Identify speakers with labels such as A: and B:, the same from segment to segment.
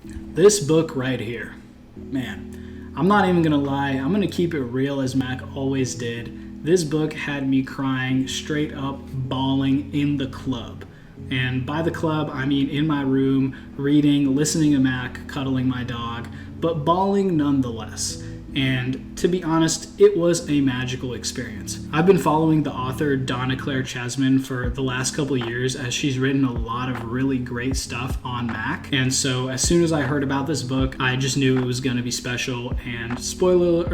A: This book right here, man, I'm not even gonna lie, I'm gonna keep it real as Mac always did. This book had me crying, straight up bawling in the club. And by the club, I mean in my room, reading, listening to Mac, cuddling my dog, but bawling nonetheless. And to be honest, it was a magical experience. I've been following the author Donna Claire Chesman for the last couple of years, as she's written a lot of really great stuff on Mac. And so as soon as I heard about this book, I just knew it was going to be special. And spoiler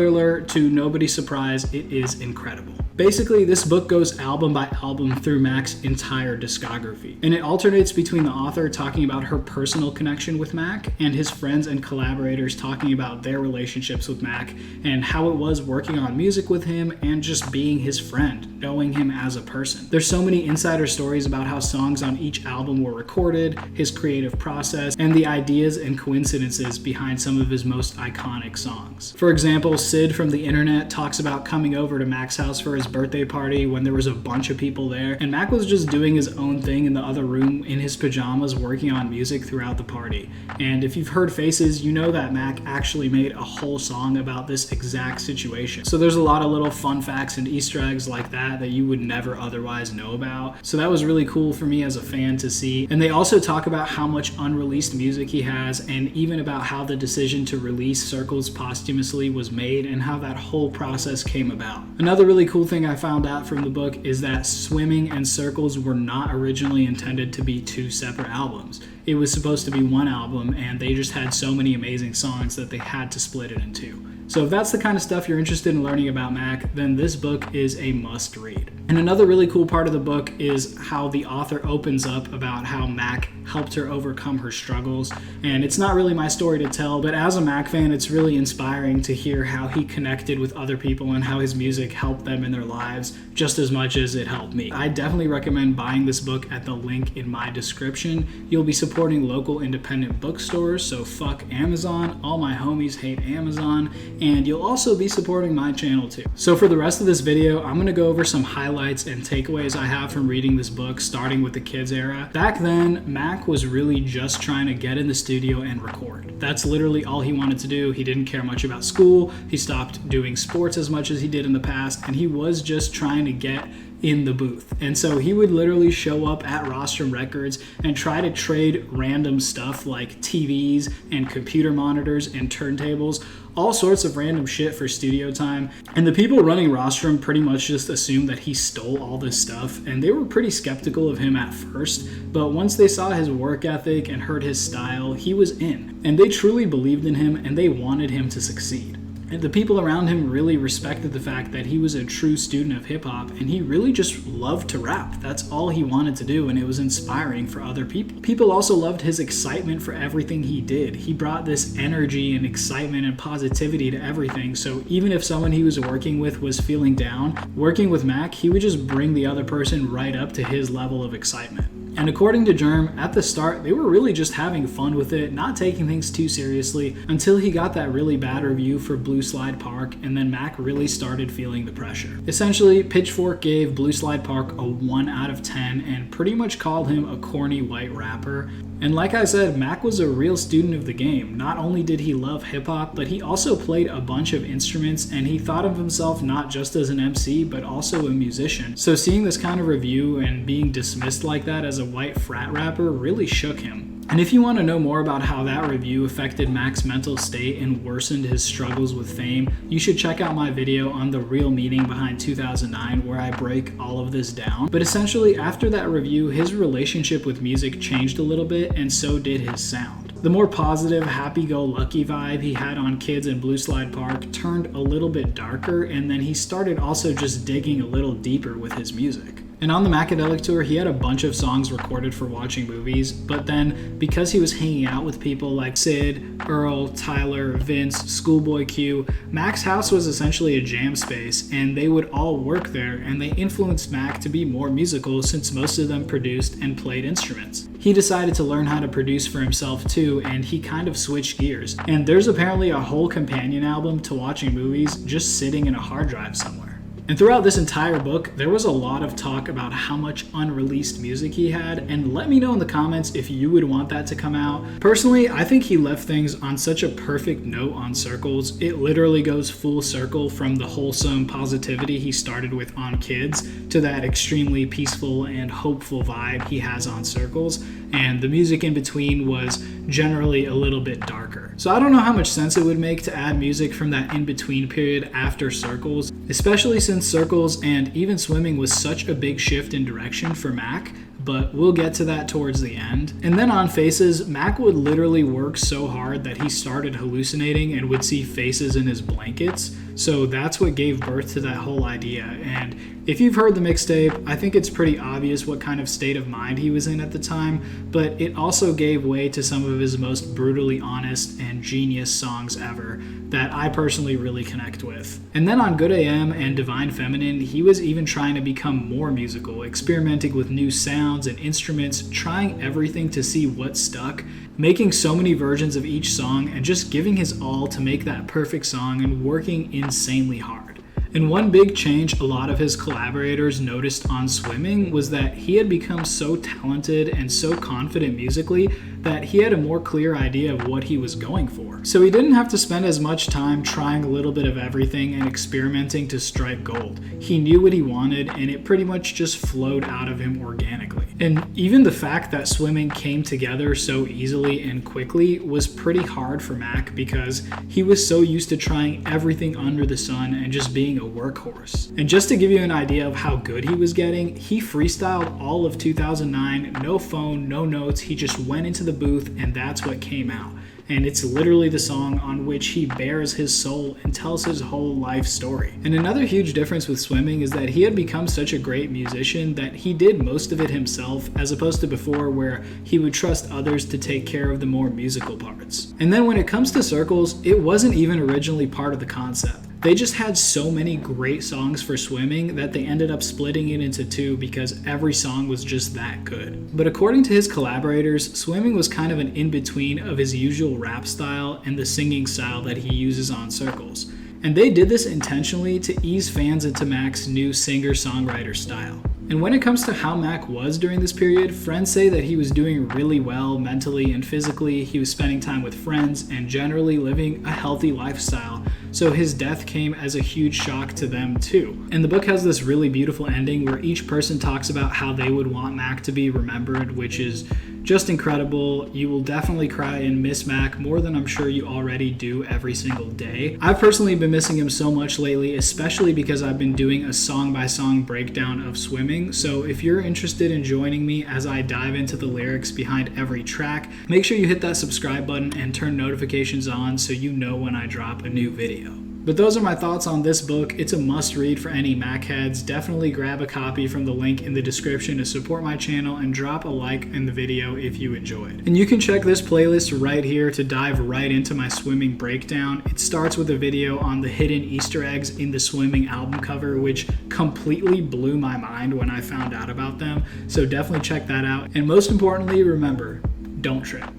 A: alert, to nobody's surprise, it is incredible. Basically, this book goes album by album through Mac's entire discography. And it alternates between the author talking about her personal connection with Mac and his friends and collaborators talking about their relationships with Mac and how it was working on music with him and just being his friend, knowing him as a person. There's so many insider stories about how songs on each album were recorded, his creative process, and the ideas and coincidences behind some of his most iconic songs. For example, Sid from the internet talks about coming over to Mac's house for his birthday party when there was a bunch of people there, and Mac was just doing his own thing in the other room in his pajamas working on music throughout the party. And if you've heard Faces, you know that Mac actually made a whole song about this exact situation. So there's a lot of little fun facts and Easter eggs like that you would never otherwise know about. So that was really cool for me as a fan to see. And they also talk about how much unreleased music he has, and even about how the decision to release Circles posthumously was made and how that whole process came about. Another really cool thing I found out from the book is that Swimming and Circles were not originally intended to be two separate albums. It was supposed to be one album, and they just had so many amazing songs that they had to split it in two. So if that's the kind of stuff you're interested in learning about Mac, then this book is a must read. And another really cool part of the book is how the author opens up about how Mac helped her overcome her struggles. And it's not really my story to tell, but as a Mac fan, it's really inspiring to hear how he connected with other people and how his music helped them in their lives just as much as it helped me. I definitely recommend buying this book at the link in my description. You'll be supporting local independent bookstores, so fuck Amazon. All my homies hate Amazon. And you'll also be supporting my channel too. So for the rest of this video, I'm gonna go over some highlights and takeaways I have from reading this book, starting with the K.I.D.S era. Back then, Mac was really just trying to get in the studio and record. That's literally all he wanted to do. He didn't care much about school. He stopped doing sports as much as he did in the past, and he was just trying to get in the booth. And so he would literally show up at Rostrum Records and try to trade random stuff like TVs and computer monitors and turntables, all sorts of random shit for studio time. And the people running Rostrum pretty much just assumed that he stole all this stuff, and they were pretty skeptical of him at first, but once they saw his work ethic and heard his style, he was in. And they truly believed in him, and they wanted him to succeed. And the people around him really respected the fact that he was a true student of hip-hop, and he really just loved to rap. That's all he wanted to do, and it was inspiring for other people. People also loved his excitement for everything he did. He brought this energy and excitement and positivity to everything, so even if someone he was working with was feeling down, working with Mac, he would just bring the other person right up to his level of excitement. And according to Germ, at the start, they were really just having fun with it, not taking things too seriously, until he got that really bad review for Blue Slide Park, and then Mac really started feeling the pressure. Essentially, Pitchfork gave Blue Slide Park a 1 out of 10 and pretty much called him a corny white rapper. And like I said, Mac was a real student of the game. Not only did he love hip-hop, but he also played a bunch of instruments, and he thought of himself not just as an MC, but also a musician. So seeing this kind of review and being dismissed like that as a white frat rapper really shook him. And if you want to know more about how that review affected Mac's mental state and worsened his struggles with fame, you should check out my video on the real meaning behind 2009, where I break all of this down. But essentially, after that review, his relationship with music changed a little bit, and so did his sound. The more positive, happy-go-lucky vibe he had on Kids and Blue Slide Park turned a little bit darker, and then he started also just digging a little deeper with his music. And on the Macadelic tour, he had a bunch of songs recorded for watching movies, but then because he was hanging out with people like Sid, Earl, Tyler, Vince, Schoolboy Q, Mac's house was essentially a jam space, and they would all work there, and they influenced Mac to be more musical since most of them produced and played instruments. He decided to learn how to produce for himself too, and he kind of switched gears. And there's apparently a whole companion album to watching movies just sitting in a hard drive somewhere. And throughout this entire book, there was a lot of talk about how much unreleased music he had, and let me know in the comments if you would want that to come out. Personally, I think he left things on such a perfect note on Circles. It literally goes full circle from the wholesome positivity he started with on K.I.D.S to that extremely peaceful and hopeful vibe he has on Circles, and the music in between was generally a little bit darker. So I don't know how much sense it would make to add music from that in-between period after Circles, especially since Circles and even Swimming was such a big shift in direction for Mac, but we'll get to that towards the end. And then on Faces, Mac would literally work so hard that he started hallucinating and would see faces in his blankets. So that's what gave birth to that whole idea. And if you've heard the mixtape, I think it's pretty obvious what kind of state of mind he was in at the time, but it also gave way to some of his most brutally honest and genius songs ever that I personally really connect with. And then on Good AM and Divine Feminine, he was even trying to become more musical, experimenting with new sounds and instruments, trying everything to see what stuck, making so many versions of each song and just giving his all to make that perfect song and working insanely hard. And one big change a lot of his collaborators noticed on Swimming was that he had become so talented and so confident musically that he had a more clear idea of what he was going for. So he didn't have to spend as much time trying a little bit of everything and experimenting to strike gold. He knew what he wanted and it pretty much just flowed out of him organically. And even the fact that Swimming came together so easily and quickly was pretty hard for Mac because he was so used to trying everything under the sun and just being a workhorse. And just to give you an idea of how good he was getting, he freestyled all of 2009, no phone, no notes, he just went into the booth and that's what came out. And it's literally the song on which he bears his soul and tells his whole life story. And another huge difference with Swimming is that he had become such a great musician that he did most of it himself, as opposed to before where he would trust others to take care of the more musical parts. And then when it comes to Circles, it wasn't even originally part of the concept. They just had so many great songs for Swimming that they ended up splitting it into two because every song was just that good. But according to his collaborators, Swimming was kind of an in-between of his usual rap style and the singing style that he uses on Circles. And they did this intentionally to ease fans into Mac's new singer-songwriter style. And when it comes to how Mac was during this period, friends say that he was doing really well mentally and physically. He was spending time with friends and generally living a healthy lifestyle. So his death came as a huge shock to them too. And the book has this really beautiful ending where each person talks about how they would want Mac to be remembered, which is just incredible. You will definitely cry and miss Mac more than I'm sure you already do every single day. I've personally been missing him so much lately, especially because I've been doing a song-by-song breakdown of Swimming. So if you're interested in joining me as I dive into the lyrics behind every track, make sure you hit that subscribe button and turn notifications on so you know when I drop a new video. But those are my thoughts on this book. It's a must read for any Mac heads. Definitely grab a copy from the link in the description to support my channel and drop a like in the video if you enjoyed. And you can check this playlist right here to dive right into my Swimming breakdown. It starts with a video on the hidden Easter eggs in the Swimming album cover, which completely blew my mind when I found out about them. So definitely check that out. And most importantly, remember, don't trip.